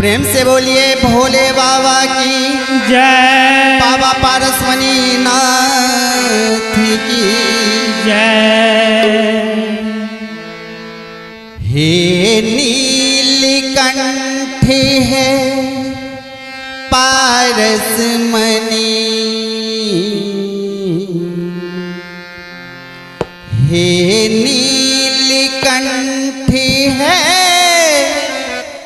प्रेम से बोलिए भोले बाबा की जय। बाबा पारसमणि नाथ की जय। हे नीलकंठ है पारसमणि, हे नीलकंठ है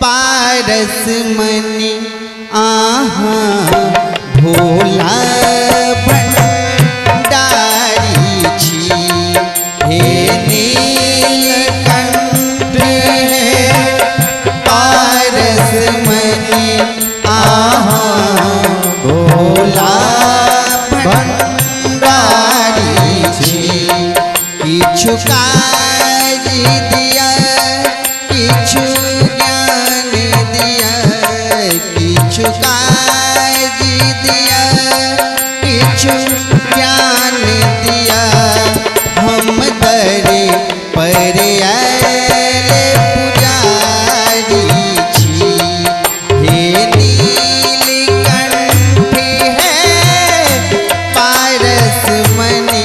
पारसमणि, आहा भोला भंडारी जी। हे नीलकंठ है पारसमणि, आहा भोला भंडारी जी। किछु काज दिया किछु ज्ञान दिया, किछु काज दिया किछु ज्ञान दिया, हम दरे पर आए पुजारी जी। हे नीलकंठ है पारसमणि।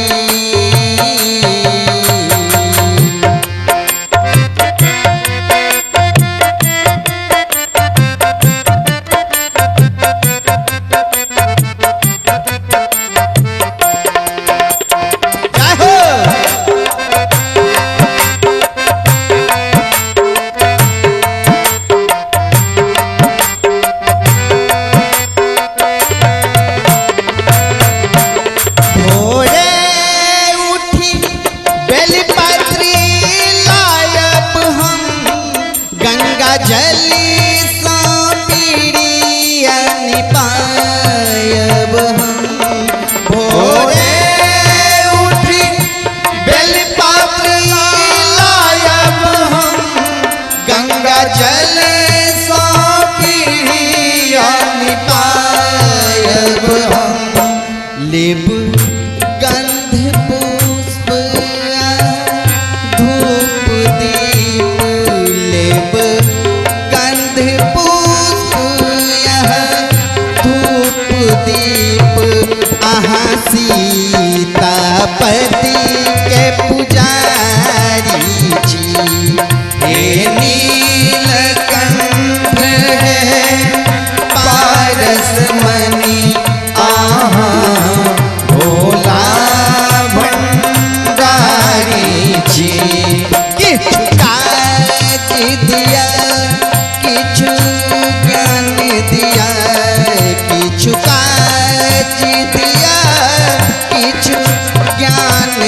जली सा पीड़ियन पायब हम, भोरे उठी बेलपत्र लायब हम, गंगा जल सा पीड़ियन पायब हम। लेब गंध पुष्प धूप दीप, लेब पुष्प यह धूप दीप, आहा सीतापति के पुजारी जी। हे नीलकंठ है पारसमणि, आहा भोला भंडारी जी। किछु काज दिया किछु ज्ञान दिया, किछु काज दिया किछु ज्ञान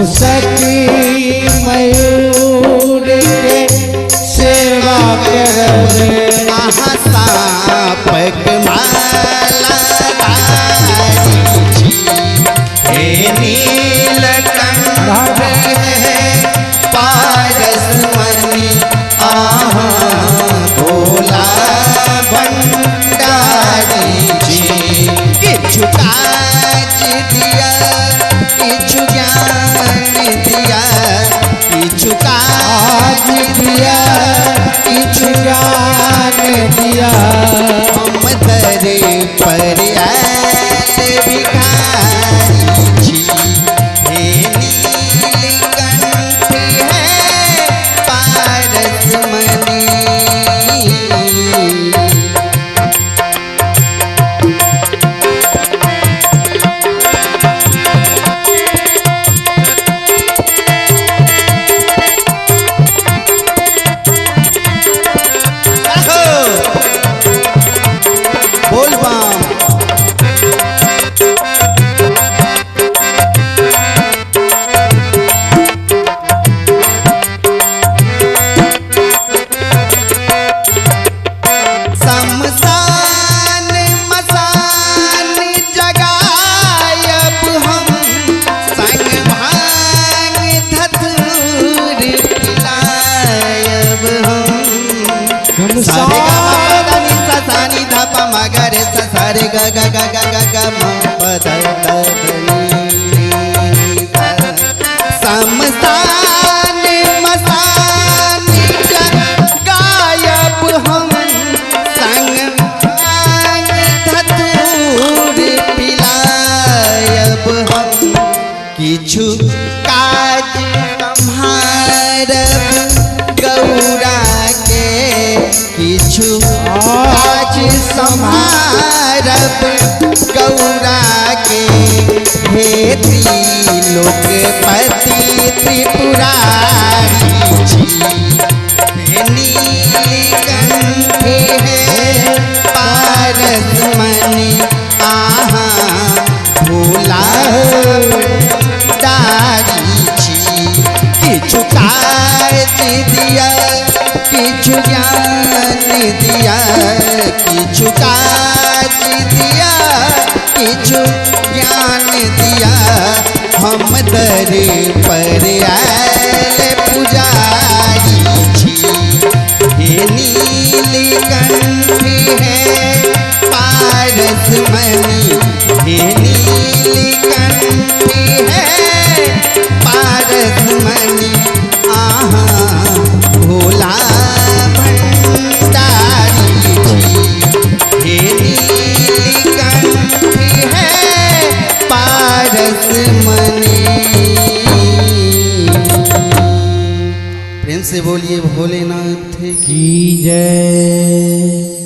सती मयूर के सेवा करवे आहा सापक माला गारी जी हे नीलकंठ है पारस मणि आहा भोला भंडारी जी किछु काज दिया किछु ज्ञान दिया किछु काज दिया किछु ज्ञान दिया हम दर पर आए भिखारी जी हे नीलकंठ है पारस मणि बोल बम शमशान मसान जगायब हम संग भांग धतूर पिलायब हम सारे गा मा नी सा सा नी धा पा मा गा रे सा सा रे गा गा गा गा गा गा मा प ध ध नी सा शमशान मसान गायब हम संग भांग धतूर पिलायब हम किछु काज सम्हारब गौरा के किछु काज सम्हारब गौरा के हे त्रिलोकपति त्रिपुरारी जी हे नीलकंठ है पारस मणि आहा भोला भंडारी जी किछु काज दिया किछु ज्ञान दिया किछु काज दिया किछु ज्ञान दिया हम दर पर आए पुजारी जी हे नीलकंठ है पारस मणि हे नीलकंठ है पारस मणि आहा भोला भंडारी जी हे नीलकंठ है पारस मणि प्रेम से बोलिए भोलेनाथ की की जय।